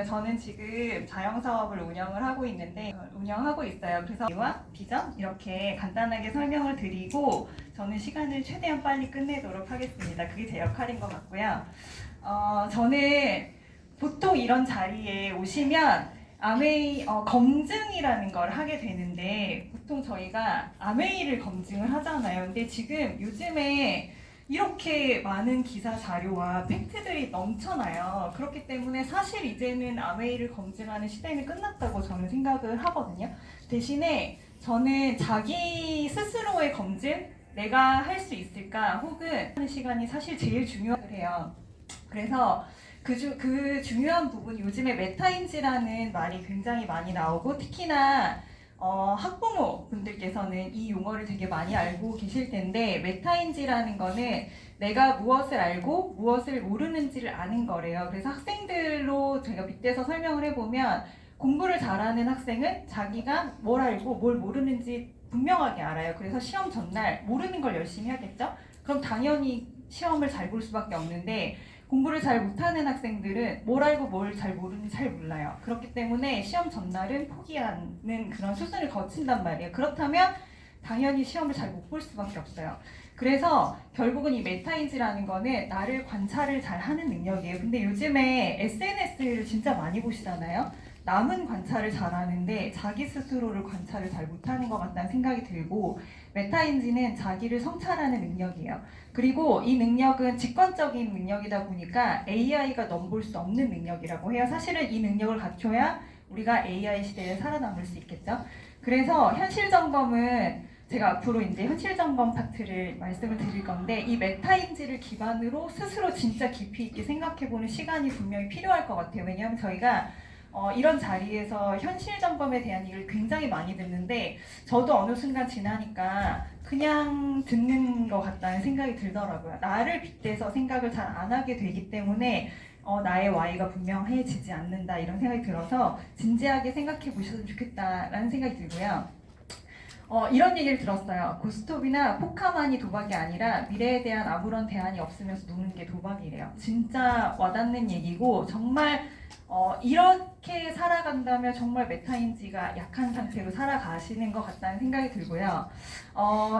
안녕하세요. 저는 지금 자영사업을 운영하고 있어요. 그래서 이와 비전 이렇게 간단하게 설명을 드리고 저는 시간을 최대한 빨리 끝내도록 하겠습니다. 그게 제 역할인 것 같고요. 저는 보통 이런 자리에 오시면 아메이 검증이라는 걸 하게 되는데 보통 저희가 아메이를 검증을 하잖아요. 근데 지금 요즘에 이렇게 많은 기사 자료와 팩트들이 넘쳐나요. 그렇기 때문에 사실 이제는 아메이를 검증하는 시대는 끝났다고 저는 생각을 하거든요. 대신에 저는 자기 스스로의 검증, 내가 할 수 있을까 혹은 하는 시간이 사실 제일 중요해요. 그래서 그 중요한 부분, 요즘에 메타인지라는 말이 굉장히 많이 나오고 특히나 학부모 분들께서는 이 용어를 되게 많이 알고 계실 텐데, 메타인지라는 거는 내가 무엇을 알고 무엇을 모르는지를 아는 거래요. 그래서 학생들로 제가 빗대서 설명을 해보면, 공부를 잘하는 학생은 자기가 뭘 알고 뭘 모르는지 분명하게 알아요. 그래서 시험 전날 모르는 걸 열심히 하겠죠? 그럼 당연히 시험을 잘 볼 수밖에 없는데, 공부를 잘 못하는 학생들은 뭘 알고 뭘 잘 모르는지 잘 몰라요. 그렇기 때문에 시험 전날은 포기하는 그런 수순을 거친단 말이에요. 그렇다면 당연히 시험을 잘 못 볼 수밖에 없어요. 그래서 결국은 이 메타인지라는 거는 나를 관찰을 잘 하는 능력이에요. 근데 요즘에 SNS를 진짜 많이 보시잖아요. 남은 관찰을 잘하는데 자기 스스로를 관찰을 잘 못하는 것 같다는 생각이 들고, 메타인지는 자기를 성찰하는 능력이에요. 그리고 이 능력은 직관적인 능력이다 보니까 AI가 넘볼 수 없는 능력이라고 해요. 사실은 이 능력을 갖춰야 우리가 AI 시대에 살아남을 수 있겠죠. 그래서 현실 점검은 제가 앞으로 이제 현실 점검 파트를 말씀을 드릴 건데, 이 메타인지를 기반으로 스스로 진짜 깊이 있게 생각해보는 시간이 분명히 필요할 것 같아요. 왜냐하면 저희가 이런 자리에서 현실 점검에 대한 얘기를 굉장히 많이 듣는데, 저도 어느 순간 지나니까 그냥 듣는 것 같다는 생각이 들더라고요. 나를 빗대서 생각을 잘 안 하게 되기 때문에 나의 Y가 분명해지지 않는다, 이런 생각이 들어서 진지하게 생각해 보셨으면 좋겠다라는 생각이 들고요. 이런 얘기를 들었어요. 고스톱이나 포카만이 도박이 아니라 미래에 대한 아무런 대안이 없으면서 노는 게 도박이래요. 진짜 와닿는 얘기고, 정말 이렇게 살아간다면 정말 메타인지가 약한 상태로 살아가시는 것 같다는 생각이 들고요.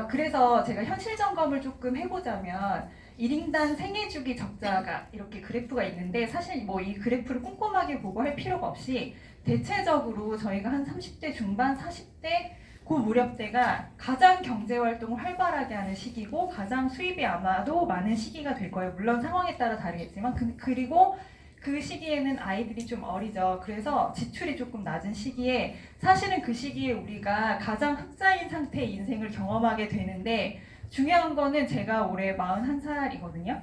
그래서 제가 현실 점검을 조금 해보자면, 1인당 생애주기 적자가 이렇게 그래프가 있는데, 사실 뭐 이 그래프를 꼼꼼하게 보고 할 필요가 없이 대체적으로 저희가 한 30대 중반, 40대 그 무렵대가 가장 경제활동을 활발하게 하는 시기고 가장 수입이 아마도 많은 시기가 될 거예요. 물론 상황에 따라 다르겠지만 그리고 그 시기에는 아이들이 좀 어리죠. 그래서 지출이 조금 낮은 시기에, 사실은 그 시기에 우리가 가장 흑자인 상태의 인생을 경험하게 되는데, 중요한 거는 제가 올해 41살이거든요.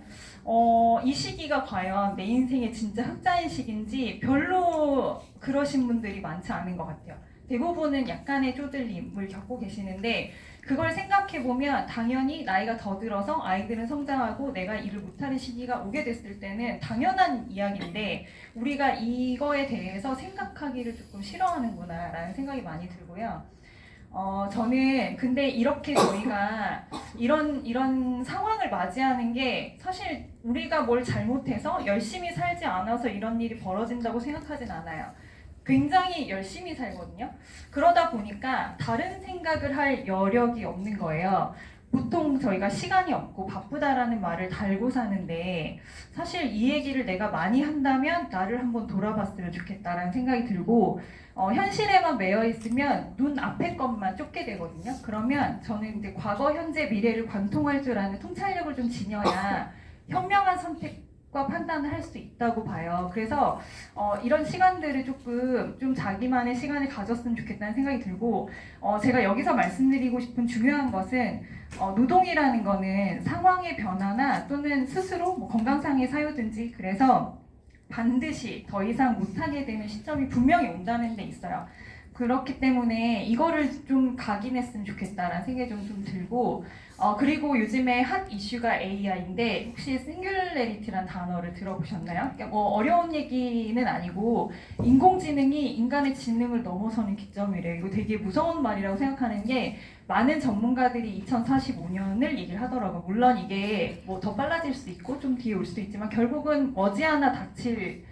이 시기가 과연 내 인생의 진짜 흑자인 시기인지 별로 그러신 분들이 많지 않은 것 같아요. 대부분은 약간의 쪼들림을 겪고 계시는데, 그걸 생각해보면 당연히 나이가 더 들어서 아이들은 성장하고 내가 일을 못하는 시기가 오게 됐을 때는 당연한 이야기인데, 우리가 이거에 대해서 생각하기를 조금 싫어하는구나 라는 생각이 많이 들고요. 저는 근데 이렇게 저희가 이런 상황을 맞이하는 게, 사실 우리가 뭘 잘못해서 열심히 살지 않아서 이런 일이 벌어진다고 생각하진 않아요. 굉장히 열심히 살거든요. 그러다 보니까 다른 생각을 할 여력이 없는 거예요. 보통 저희가 시간이 없고 바쁘다라는 말을 달고 사는데, 사실 이 얘기를 내가 많이 한다면 나를 한번 돌아봤으면 좋겠다라는 생각이 들고, 현실에만 매여 있으면 눈 앞의 것만 쫓게 되거든요. 그러면 저는 이제 과거, 현재, 미래를 관통할 줄 아는 통찰력을 좀 지녀야 현명한 선택과 판단을 할 수 있다고 봐요. 그래서 이런 시간들을 조금 좀 자기만의 시간을 가졌으면 좋겠다는 생각이 들고, 제가 여기서 말씀드리고 싶은 중요한 것은, 노동이라는 거는 상황의 변화나 또는 스스로 뭐 건강상의 사유든지, 그래서 반드시 더 이상 못하게 되는 시점이 분명히 온다는 데 있어요. 그렇기 때문에 이거를 좀 각인했으면 좋겠다라는 생각이 좀 들고, 그리고 요즘에 핫 이슈가 AI인데, 혹시 싱귤레리티란 단어를 들어보셨나요? 그러니까 뭐 어려운 얘기는 아니고, 인공지능이 인간의 지능을 넘어서는 기점이래요. 이거 되게 무서운 말이라고 생각하는 게, 많은 전문가들이 2045년을 얘기를 하더라고요. 물론 이게 뭐 더 빨라질 수 있고 좀 뒤에 올 수도 있지만 결국은 머지않아 닥칠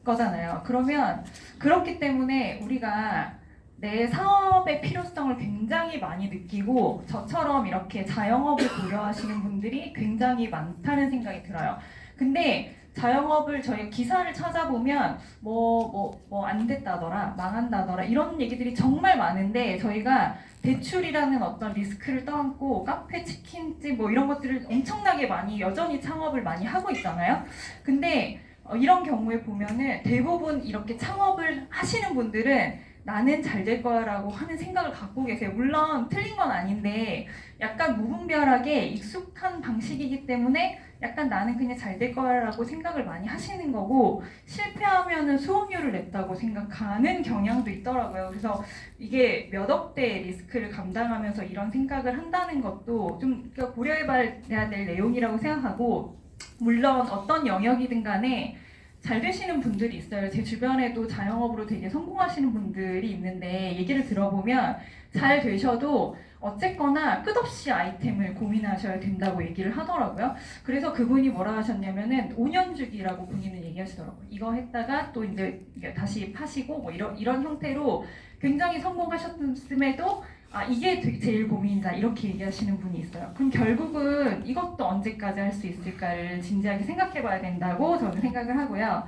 거잖아요. 그러면 그렇기 때문에 우리가 내 사업의 필요성을 굉장히 많이 느끼고 저처럼 이렇게 자영업을 고려하시는 분들이 굉장히 많다는 생각이 들어요. 근데 자영업을 저희 기사를 찾아보면 뭐 안 됐다더라, 망한다더라 이런 얘기들이 정말 많은데 저희가 대출이라는 어떤 리스크를 떠안고 카페, 치킨집 뭐 이런 것들을 엄청나게 많이 여전히 창업을 많이 하고 있잖아요. 근데 이런 경우에 보면은 대부분 이렇게 창업을 하시는 분들은 나는 잘 될 거야라고 하는 생각을 갖고 계세요. 물론 틀린 건 아닌데 약간 무분별하게 익숙한 방식이기 때문에 약간 나는 그냥 잘 될 거야라고 생각을 많이 하시는 거고 실패하면은 수업료를 냈다고 생각하는 경향도 있더라고요. 그래서 이게 몇 억대 리스크를 감당하면서 이런 생각을 한다는 것도 좀 고려해봐야 될 내용이라고 생각하고 물론 어떤 영역이든 간에 잘 되시는 분들이 있어요. 제 주변에도 자영업으로 되게 성공하시는 분들이 있는데 얘기를 들어보면 잘 되셔도 어쨌거나 끝없이 아이템을 고민하셔야 된다고 얘기를 하더라고요. 그래서 그분이 뭐라 하셨냐면은 5년 주기라고 본인은 얘기하시더라고요. 이거 했다가 또 이제 다시 파시고 뭐 이런 형태로 굉장히 성공하셨음에도 이게 제일 고민이다 이렇게 얘기하시는 분이 있어요. 그럼 결국은 이것도 언제까지 할 수 있을까를 진지하게 생각해 봐야 된다고 저는 생각을 하고요.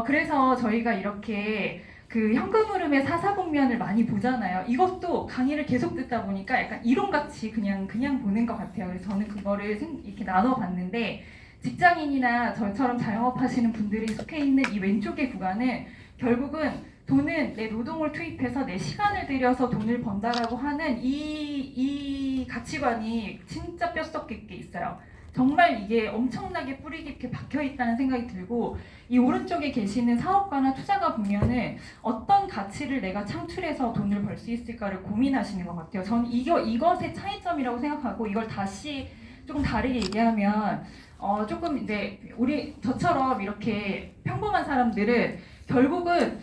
그래서 저희가 이렇게 그 현금 흐름의 사사국면을 많이 보잖아요. 이것도 강의를 계속 듣다 보니까 약간 이론같이 그냥 보는 것 같아요. 그래서 저는 그거를 이렇게 나눠봤는데 직장인이나 저처럼 자영업 하시는 분들이 속해 있는 이 왼쪽의 구간은 결국은 돈은 내 노동을 투입해서 내 시간을 들여서 돈을 번다라고 하는 이 가치관이 진짜 뼛속 깊게 있어요. 정말 이게 엄청나게 뿌리 깊게 박혀 있다는 생각이 들고 이 오른쪽에 계시는 사업가나 투자가 보면은 어떤 가치를 내가 창출해서 돈을 벌 수 있을까를 고민하시는 것 같아요. 저는 이것의 차이점이라고 생각하고 이걸 다시 조금 다르게 얘기하면 조금 이제 저처럼 이렇게 평범한 사람들은 결국은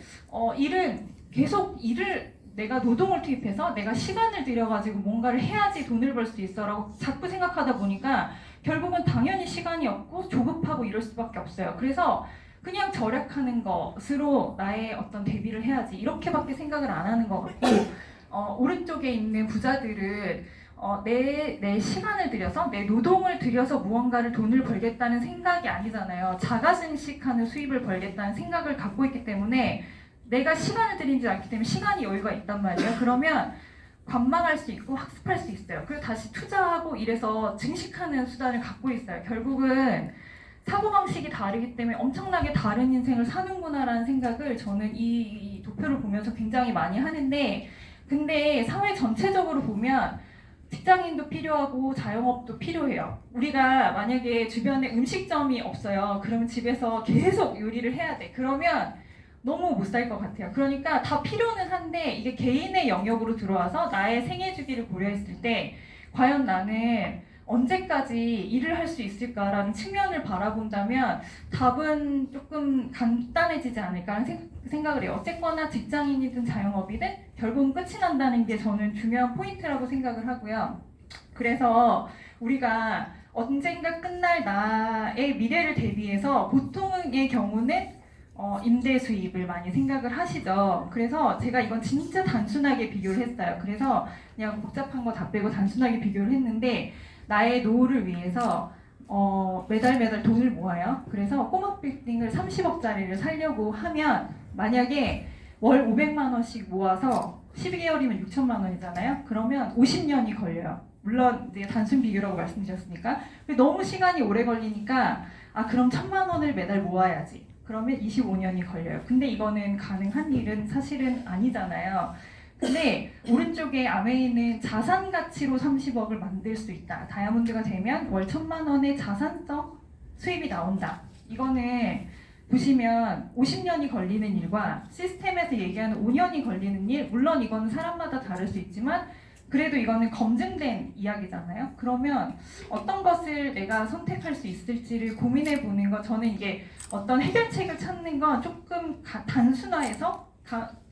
일을 내가 노동을 투입해서 내가 시간을 들여가지고 뭔가를 해야지 돈을 벌 수 있어라고 자꾸 생각하다 보니까 결국은 당연히 시간이 없고 조급하고 이럴 수밖에 없어요. 그래서 그냥 절약하는 것으로 나의 어떤 대비를 해야지 이렇게밖에 생각을 안 하는 것 같고 오른쪽에 있는 부자들은 내 시간을 들여서 내 노동을 들여서 무언가를 돈을 벌겠다는 생각이 아니잖아요. 자가증식하는 수입을 벌겠다는 생각을 갖고 있기 때문에 내가 시간을 들이지 않기 때문에 시간이 여유가 있단 말이에요. 그러면 관망할 수 있고 학습할 수 있어요. 그리고 다시 투자하고 이래서 증식하는 수단을 갖고 있어요. 결국은 사고방식이 다르기 때문에 엄청나게 다른 인생을 사는구나라는 생각을 저는 이 도표를 보면서 굉장히 많이 하는데 근데 사회 전체적으로 보면 직장인도 필요하고 자영업도 필요해요. 우리가 만약에 주변에 음식점이 없어요. 그러면 집에서 계속 요리를 해야 돼. 그러면 너무 못 살 것 같아요. 그러니까 다 필요는 한데 이게 개인의 영역으로 들어와서 나의 생애 주기를 고려했을 때 과연 나는 언제까지 일을 할 수 있을까라는 측면을 바라본다면 답은 조금 간단해지지 않을까라는 생각을 해요. 어쨌거나 직장인이든 자영업이든 결국은 끝이 난다는 게 저는 중요한 포인트라고 생각을 하고요. 그래서 우리가 언젠가 끝날 나의 미래를 대비해서 보통의 경우는 임대 수입을 많이 생각을 하시죠. 그래서 제가 이건 진짜 단순하게 비교를 했어요. 그래서 그냥 복잡한 거 다 빼고 단순하게 비교를 했는데 나의 노후를 위해서 매달 돈을 모아요. 그래서 꼬막 빌딩을 30억짜리를 살려고 하면 만약에 월 500만 원씩 모아서 12개월이면 6천만 원이잖아요. 그러면 50년이 걸려요. 물론 이제 단순 비교라고 말씀드렸으니까. 너무 시간이 오래 걸리니까 그럼 1,000만 원을 매달 모아야지. 그러면 25년이 걸려요. 근데 이거는 가능한 일은 사실은 아니잖아요. 근데 오른쪽에 아메이는 자산 가치로 30억을 만들 수 있다. 다이아몬드가 되면 월 1,000만 원의 자산적 수입이 나온다. 이거는 보시면 50년이 걸리는 일과 시스템에서 얘기하는 5년이 걸리는 일, 물론 이거는 사람마다 다를 수 있지만 그래도 이거는 검증된 이야기잖아요. 그러면 어떤 것을 내가 선택할 수 있을지를 고민해 보는 것, 저는 이게 어떤 해결책을 찾는 건 조금 단순화해서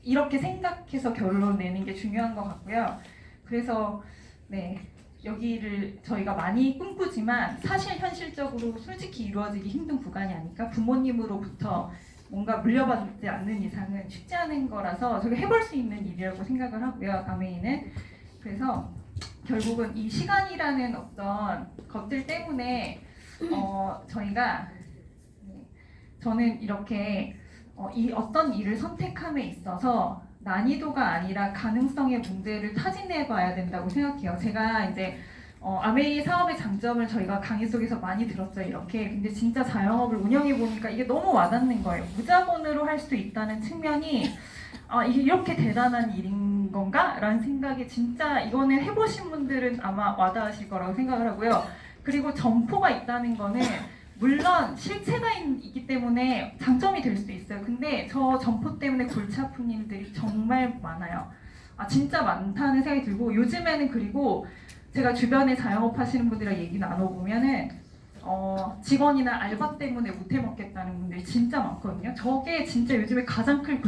이렇게 생각해서 결론 내는 게 중요한 것 같고요. 그래서 네, 여기를 저희가 많이 꿈꾸지만 사실 현실적으로 솔직히 이루어지기 힘든 구간이 아닐까. 부모님으로부터 뭔가 물려받지 않는 이상은 쉽지 않은 거라서 저희가 해볼 수 있는 일이라고 생각을 하고요. 아메이는. 그래서 결국은 이 시간이라는 어떤 것들 때문에 저는 이렇게 이 어떤 일을 선택함에 있어서 난이도가 아니라 가능성의 문제를 타진해 봐야 된다고 생각해요. 제가 이제 아메이 사업의 장점을 저희가 강의 속에서 많이 들었어요. 이렇게. 근데 진짜 자영업을 운영해 보니까 이게 너무 와닿는 거예요. 무자본으로 할 수 있다는 측면이 이게 이렇게 대단한 일인 건가? 라는 생각이 진짜 이거는 해보신 분들은 아마 와닿으실 거라고 생각을 하고요. 그리고 점포가 있다는 거는 물론 실체가 있기 때문에 장점이 될 수도 있어요. 근데 저 점포 때문에 골치 아픈 일들이 정말 많아요. 진짜 많다는 생각이 들고 요즘에는 그리고 제가 주변에 자영업 하시는 분들이랑 얘기 나눠보면은 직원이나 알바 때문에 못 해먹겠다는 분들이 진짜 많거든요. 저게 진짜 요즘에 가장 큰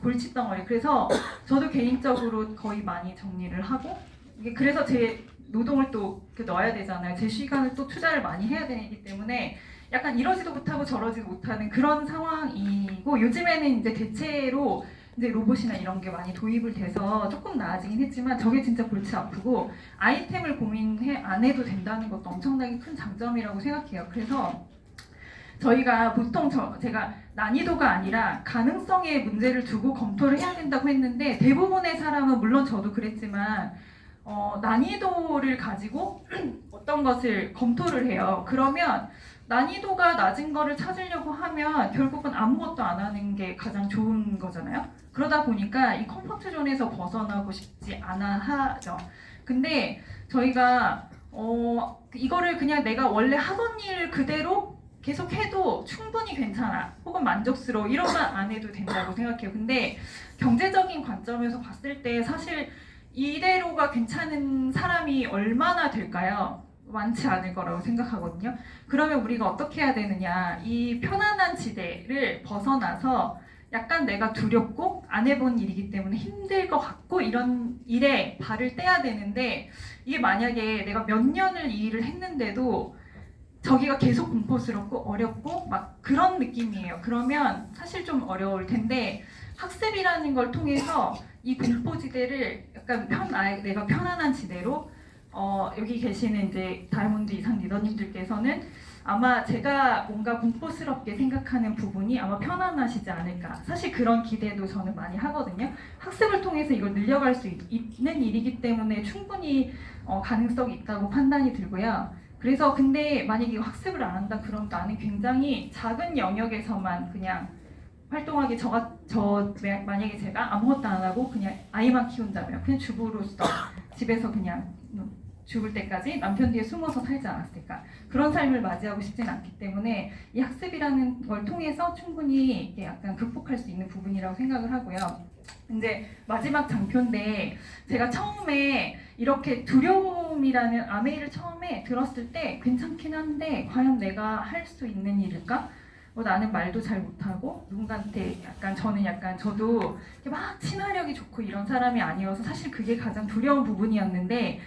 골칫덩어리. 그래서 저도 개인적으로 거의 많이 정리를 하고 그래서 제 노동을 또 넣어야 되잖아요. 제 시간을 또 투자를 많이 해야 되기 때문에 약간 이러지도 못하고 저러지도 못하는 그런 상황이고 요즘에는 이제 대체로 이제 로봇이나 이런 게 많이 도입을 돼서 조금 나아지긴 했지만 저게 진짜 골치 아프고 아이템을 고민해 안 해도 된다는 것도 엄청나게 큰 장점이라고 생각해요. 그래서 저희가 보통 제가 난이도가 아니라 가능성의 문제를 두고 검토를 해야 된다고 했는데 대부분의 사람은 물론 저도 그랬지만 난이도를 가지고 어떤 것을 검토를 해요. 그러면 난이도가 낮은 거를 찾으려고 하면 결국은 아무것도 안 하는 게 가장 좋은 거잖아요. 그러다 보니까 이 컴포트 존에서 벗어나고 싶지 않아 하죠. 근데 저희가 이거를 그냥 내가 원래 하던 일 그대로 계속 해도 충분히 괜찮아 혹은 만족스러워 이러면 안 해도 된다고 생각해요. 근데 경제적인 관점에서 봤을 때 사실 이대로가 괜찮은 사람이 얼마나 될까요? 많지 않을 거라고 생각하거든요. 그러면 우리가 어떻게 해야 되느냐, 이 편안한 지대를 벗어나서 약간 내가 두렵고 안 해본 일이기 때문에 힘들 것 같고 이런 일에 발을 떼야 되는데 이게 만약에 내가 몇 년을 이 일을 했는데도 저기가 계속 공포스럽고 어렵고 막 그런 느낌이에요. 그러면 사실 좀 어려울 텐데 학습이라는 걸 통해서 이 공포지대를 약간 내가 편안한 지대로 여기 계시는 이제 다이아몬드 이상 리더님들께서는 아마 제가 뭔가 공포스럽게 생각하는 부분이 아마 편안하시지 않을까. 사실 그런 기대도 저는 많이 하거든요. 학습을 통해서 이걸 늘려갈 수 있는 일이기 때문에 충분히 가능성이 있다고 판단이 들고요. 그래서 근데 만약에 학습을 안 한다 그럼 나는 굉장히 작은 영역에서만 그냥 활동하기 만약에 제가 아무것도 안 하고 그냥 아이만 키운다면 그냥 주부로서 집에서 그냥 죽을 때까지 남편 뒤에 숨어서 살지 않았을까. 그런 삶을 맞이하고 싶지는 않기 때문에 이 학습이라는 걸 통해서 충분히 약간 극복할 수 있는 부분이라고 생각을 하고요. 이제 마지막 장표인데 제가 처음에 이렇게 두려움이라는 아메이를 처음에 들었을 때 괜찮긴 한데 과연 내가 할 수 있는 일일까? 나는 말도 잘 못하고 누군가한테 저도 막 친화력이 좋고 이런 사람이 아니어서 사실 그게 가장 두려운 부분이었는데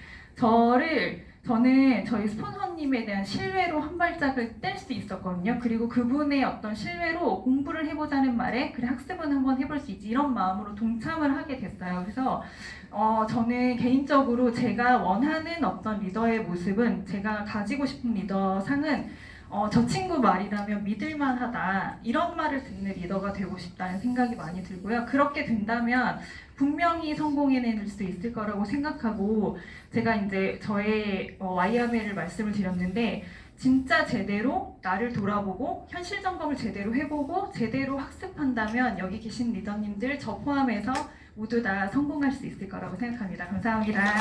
저는 저희 스폰서님에 대한 신뢰로 한 발짝을 뗄 수 있었거든요. 그리고 그분의 어떤 신뢰로 공부를 해보자는 말에 그래 학습은 한번 해볼 수 있지 이런 마음으로 동참을 하게 됐어요. 그래서 저는 개인적으로 제가 원하는 어떤 리더의 모습은 제가 가지고 싶은 리더상은 저 친구 말이라면 믿을만하다 이런 말을 듣는 리더가 되고 싶다는 생각이 많이 들고요. 그렇게 된다면 분명히 성공해낼 수 있을 거라고 생각하고 제가 이제 저의 와이아메를 말씀을 드렸는데 진짜 제대로 나를 돌아보고 현실 점검을 제대로 해보고 제대로 학습한다면 여기 계신 리더님들 저 포함해서 모두 다 성공할 수 있을 거라고 생각합니다. 감사합니다.